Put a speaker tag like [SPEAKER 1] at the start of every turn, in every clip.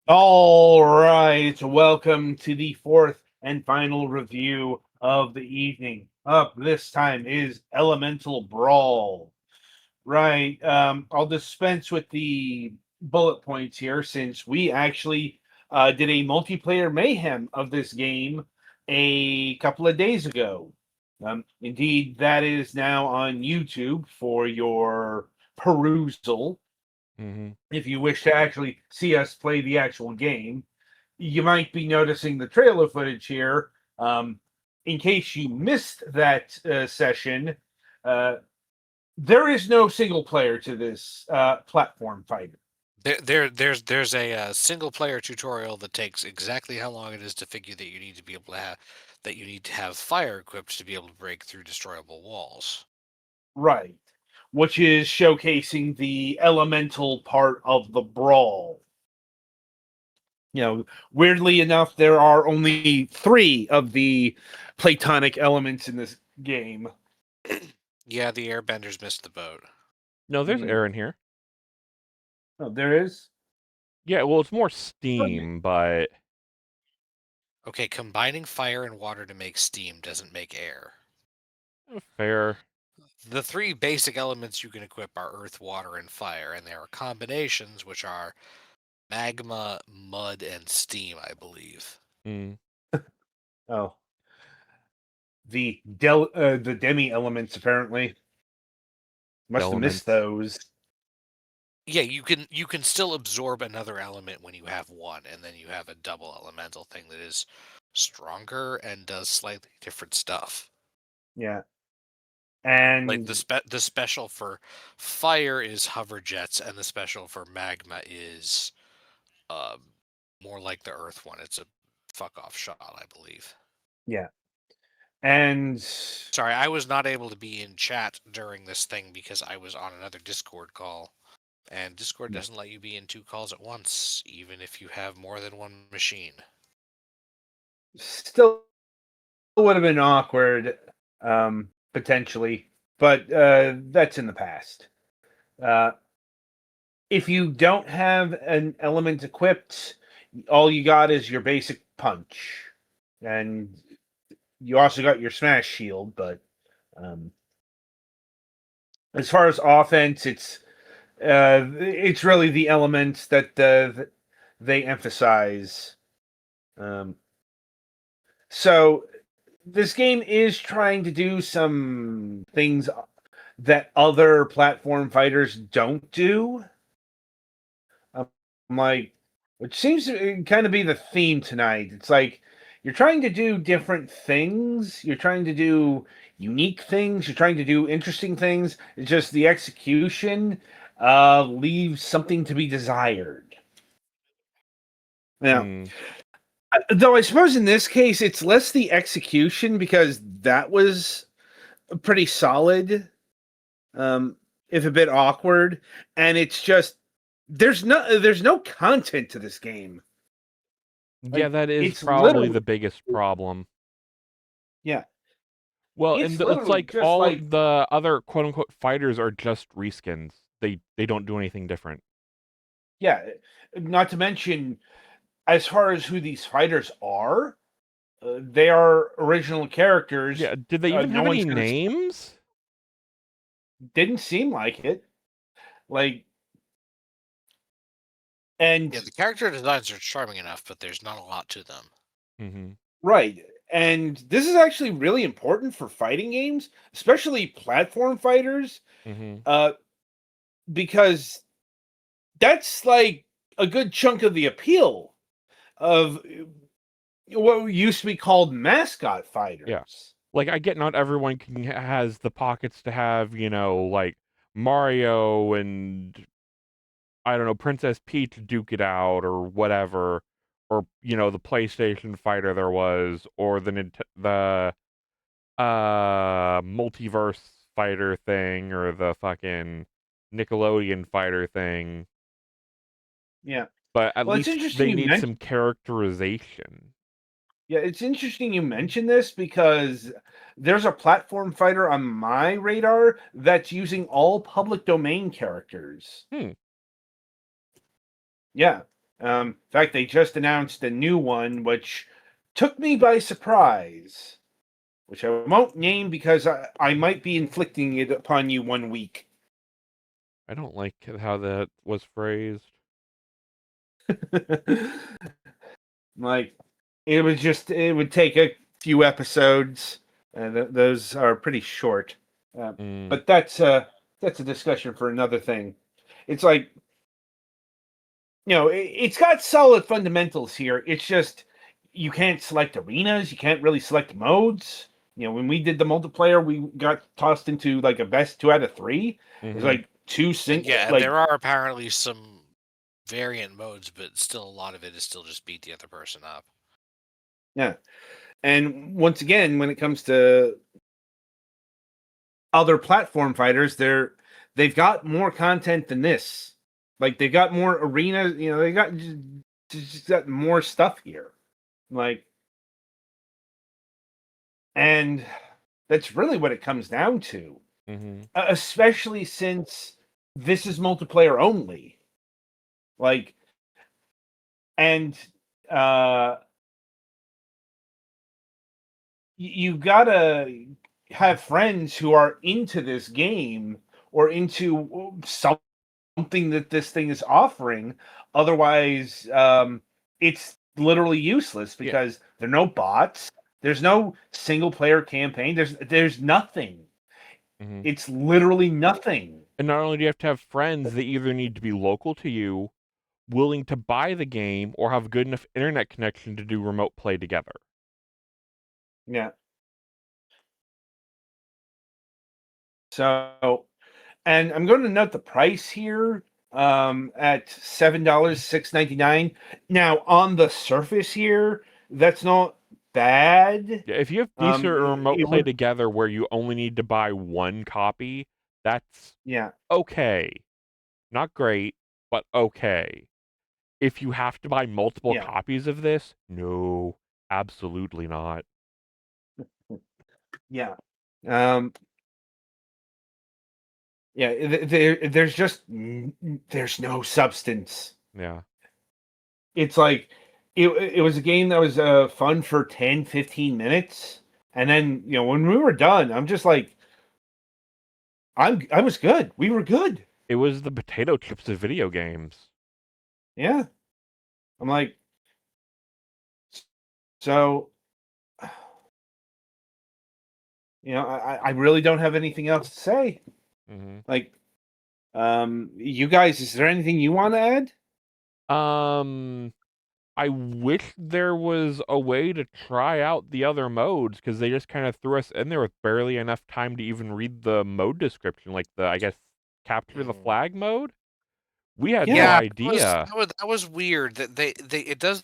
[SPEAKER 1] All right, welcome to the fourth and final review of the evening. Up this time is Elemental Brawl. Right, I'll dispense with the bullet points here since we actually did a multiplayer mayhem of this game a couple of days ago. Indeed, that is now on YouTube for your perusal
[SPEAKER 2] Hmm.
[SPEAKER 1] if you wish to actually see us play the actual game. You might be noticing the trailer footage here. In case you missed that session, uh, there is no single player to this platform fighter.
[SPEAKER 3] There's a single player tutorial that takes exactly how long it is to figure that you need to be able to have fire equipped to be able to break through destroyable walls.
[SPEAKER 1] Right. Which is showcasing the elemental part of the brawl. Weirdly enough, there are only three of the Platonic elements in this game.
[SPEAKER 3] Yeah, the airbenders missed the boat.
[SPEAKER 2] No, there's air in here.
[SPEAKER 1] Oh, there is?
[SPEAKER 2] Yeah, well, it's more steam, but
[SPEAKER 3] Okay, combining fire and water to make steam doesn't make air.
[SPEAKER 2] fair.
[SPEAKER 3] The three basic elements you can equip are earth, water, and fire, and there are combinations which are magma, mud, and steam, I believe.
[SPEAKER 2] Mm.
[SPEAKER 1] Oh. The demi elements apparently. Must have missed
[SPEAKER 2] Elements.
[SPEAKER 1] those.
[SPEAKER 3] Yeah, you can still absorb another element when you have one, and then you have a double elemental thing that is stronger and does slightly different stuff.
[SPEAKER 1] Yeah.
[SPEAKER 3] Like
[SPEAKER 1] And
[SPEAKER 3] the special for fire is hover jets, and the special for magma is um, more like the earth one. It's a fuck off shot, I believe.
[SPEAKER 1] yeah. And
[SPEAKER 3] Sorry, I was not able to be in chat during this thing because I was on another Discord call. And Discord doesn't let you be in two calls at once, even if you have more than one machine.
[SPEAKER 1] still would have been awkward, potentially, but that's in the past. Uh, if you don't have an element equipped, all you got is your basic punch, and you also got your smash shield. But um, as far as offense, it's really the elements that they emphasize. Um, so this game is trying to do some things that other platform fighters don't do. Um, like, which seems to kind of be the theme tonight. It's like you're trying to do different things. You're trying to do unique things. You're trying to do interesting things. It's just the execution leaves something to be desired. Now,
[SPEAKER 2] Mm.
[SPEAKER 1] though I suppose in this case it's less the execution because that was pretty solid, um, if a bit awkward, and it's just there's no content to this game.
[SPEAKER 2] Yeah,
[SPEAKER 1] Like
[SPEAKER 2] that is
[SPEAKER 1] it's
[SPEAKER 2] probably
[SPEAKER 1] literally
[SPEAKER 2] the biggest problem.
[SPEAKER 1] yeah,
[SPEAKER 2] Well,
[SPEAKER 1] it's
[SPEAKER 2] and it's
[SPEAKER 1] literally
[SPEAKER 2] like
[SPEAKER 1] just
[SPEAKER 2] all
[SPEAKER 1] like
[SPEAKER 2] of the other quote unquote fighters are just reskins. They don't do anything different.
[SPEAKER 1] yeah. Not to mention, as far as who these fighters are, they are original characters.
[SPEAKER 2] Yeah, did they even
[SPEAKER 1] No
[SPEAKER 2] have any
[SPEAKER 1] one's gonna.
[SPEAKER 2] names?
[SPEAKER 1] Didn't seem like it. Like
[SPEAKER 3] Yeah,
[SPEAKER 1] and
[SPEAKER 3] the character designs are charming enough, but there's not a lot to them.
[SPEAKER 2] Mm-hmm.
[SPEAKER 1] right. And this is actually really important for fighting games, especially platform fighters,
[SPEAKER 2] Mm-hmm.
[SPEAKER 1] uh, because that's like a good chunk of the appeal of what used to be called mascot
[SPEAKER 2] Yeah.
[SPEAKER 1] fighters.
[SPEAKER 2] Like I get not everyone has the pockets to have, like Mario and I don't know, Princess Peach duke it out or whatever, or the PlayStation fighter there was, or the multiverse fighter thing, or the fucking Nickelodeon fighter thing.
[SPEAKER 1] Yeah.
[SPEAKER 2] But at
[SPEAKER 1] Well, it's
[SPEAKER 2] least
[SPEAKER 1] interesting
[SPEAKER 2] they
[SPEAKER 1] you
[SPEAKER 2] need
[SPEAKER 1] mentioned.
[SPEAKER 2] some characterization.
[SPEAKER 1] Yeah, it's interesting you mentioned this because there's a platform fighter on my radar that's using all public domain characters.
[SPEAKER 2] Hmm.
[SPEAKER 1] Yeah. In fact, they just announced a new one, which took me by surprise, which I won't name because I might be inflicting it upon you one week.
[SPEAKER 2] I don't like how that was phrased.
[SPEAKER 1] Like, it would take a few episodes, and those are pretty short. But that's a discussion for another thing. It's like, it's got solid fundamentals here. It's just you can't select arenas, you can't really select modes. When we did the multiplayer, we got tossed into like a best 2 out of 3. There's like two single.
[SPEAKER 3] Yeah,
[SPEAKER 1] like,
[SPEAKER 3] there are apparently some variant modes, but still a lot of it is still just beat the other person up.
[SPEAKER 1] Yeah. And once again, when it comes to other platform fighters, they've got more content than this. Like, they've got more arenas, they got just got more stuff here. Like, and that's really what it comes down to. Especially since this is multiplayer only. Like, and you gotta have friends who are into this game or into something that this thing is offering. Otherwise, it's literally useless because there are no bots. There's no single player campaign. There's nothing. It's literally nothing.
[SPEAKER 2] And not only do you have to have friends, they either need to be local to you, willing to buy the game, or have good enough internet connection to do remote play together.
[SPEAKER 1] Yeah. So, and I'm going to note the price here at $7, $6.99. Now, on the surface here, that's not bad.
[SPEAKER 2] Yeah, if you have decent remote play together where you only need to buy one copy, that's okay. Not great, but okay. If you have to buy multiple copies of this, no, absolutely not.
[SPEAKER 1] Yeah. There's no substance.
[SPEAKER 2] Yeah.
[SPEAKER 1] It's like it was a game that was fun for 10, 15 minutes. And then, when we were done, I'm just like, I was good. We were good.
[SPEAKER 2] It was the potato chips of video games.
[SPEAKER 1] Yeah. I'm like, so, I really don't have anything else to say. Like, you guys, is there anything you want to add?
[SPEAKER 2] I wish there was a way to try out the other modes, because they just kind of threw us in there with barely enough time to even read the mode description, like the, I guess, capture the flag mode. We had no idea.
[SPEAKER 3] That was weird. That it does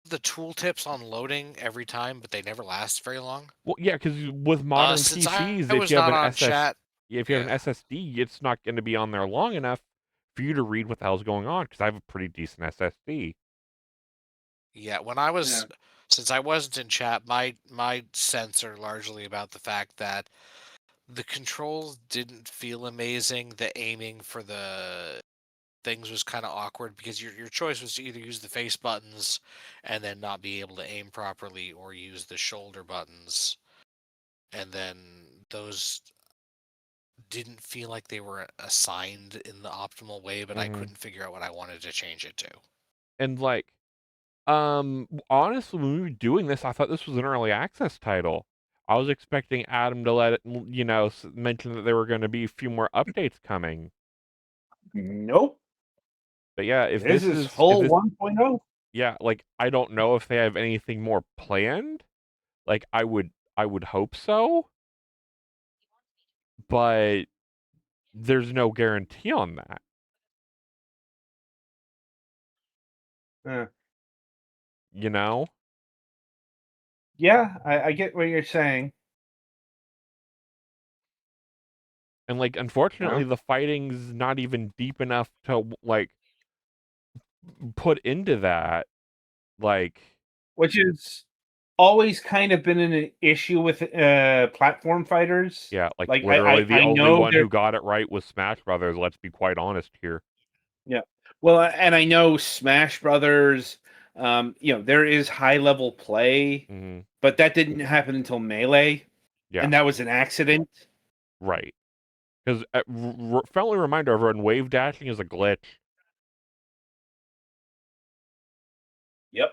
[SPEAKER 3] the tooltips on loading every time, but they never last very long.
[SPEAKER 2] Well, yeah, because with modern PCs, if you have an SSD, it's not going to be on there long enough for you to read what the hell's going on, because I have a pretty decent SSD.
[SPEAKER 3] Yeah, when I was, since I wasn't in chat, my sense are largely about the fact that the controls didn't feel amazing. The aiming for the things was kind of awkward because your choice was to either use the face buttons and then not be able to aim properly, or use the shoulder buttons, and then those didn't feel like they were assigned in the optimal way, but I couldn't figure out what I wanted to change it to.
[SPEAKER 2] And like, honestly, when we were doing this, I thought this was an early access title. I was expecting Adam to let it, mention that there were going to be a few more updates coming.
[SPEAKER 1] Nope.
[SPEAKER 2] But yeah, if
[SPEAKER 1] this is whole 1.0.
[SPEAKER 2] Yeah, like, I don't know if they have anything more planned. Like, I would hope so. But there's no guarantee on that. You know?
[SPEAKER 1] Yeah, I get what you're saying.
[SPEAKER 2] And, like, unfortunately, the fighting's not even deep enough to, like, put into that. Like,
[SPEAKER 1] which is always kind of been an issue with platform fighters.
[SPEAKER 2] Yeah, like literally the only one who got it right was Smash Brothers, let's be quite honest here.
[SPEAKER 1] Yeah. Well, and I know Smash Brothers, there is high level play,
[SPEAKER 2] Mm-hmm.
[SPEAKER 1] but that didn't happen until Melee,
[SPEAKER 2] Yeah,
[SPEAKER 1] and that was an accident.
[SPEAKER 2] right. Because friendly reminder, everyone, wave dashing is a glitch.
[SPEAKER 1] Yep.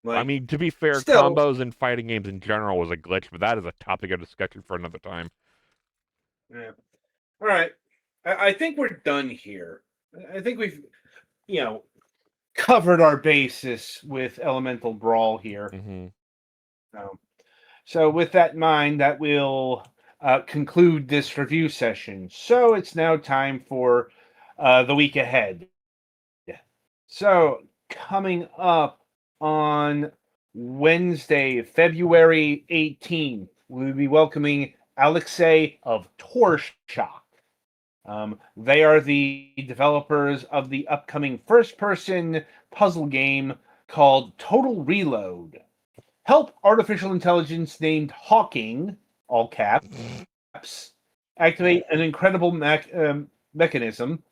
[SPEAKER 2] I mean, to be fair,
[SPEAKER 1] still,
[SPEAKER 2] combos in fighting games in general was a glitch, but that is a topic of discussion for another time.
[SPEAKER 1] yeah. All right. I think we're done here. I think we've, covered our basis with Elemental Brawl here.
[SPEAKER 2] Mm-hmm.
[SPEAKER 1] So with that in mind, that will conclude this review session. So it's now time for the week ahead. So coming up on Wednesday, February 18th, we'll be welcoming Alexei of Shock. They are the developers of the upcoming first-person puzzle game called Total Reload. Help artificial intelligence named Hawking, all caps, activate an incredible mechanism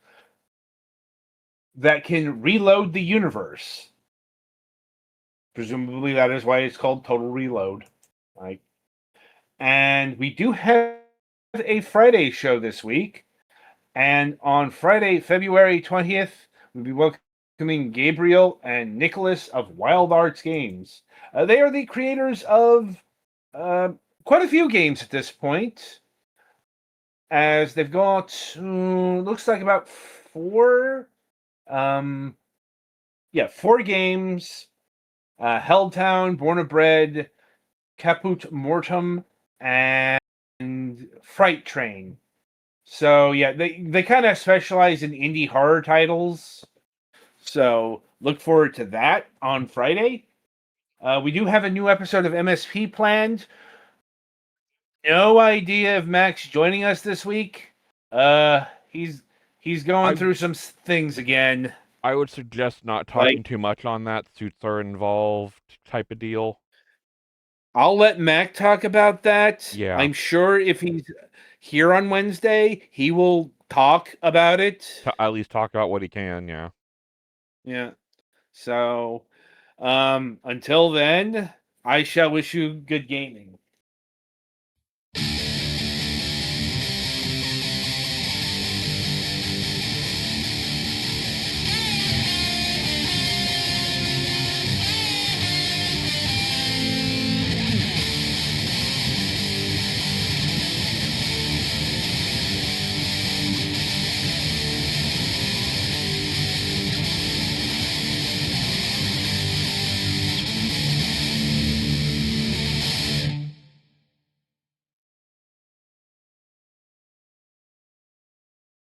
[SPEAKER 1] that can reload the universe. Presumably, that is why it's called Total Reload. Right? And we do have a Friday show this week. And on Friday, February 20th, we'll be welcoming Gabriel and Nicholas of Wild Arts Games. They are the creators of quite a few games at this point, as they've got, looks like about four games. Helltown, Born of Bread, Caput Mortem, and Fright Train. So yeah, they kind of specialize in indie horror titles. So look forward to that on Friday. We do have a new episode of MSP planned. No idea if Max joining us this week. He's going through some things again.
[SPEAKER 2] I would suggest not talking too much on that. Suits are involved type of deal.
[SPEAKER 1] I'll let Mac talk about that.
[SPEAKER 2] Yeah.
[SPEAKER 1] I'm sure if he's here on Wednesday, he will talk about it.
[SPEAKER 2] At least talk about what he can, yeah.
[SPEAKER 1] Yeah. So, until then, I shall wish you good gaming.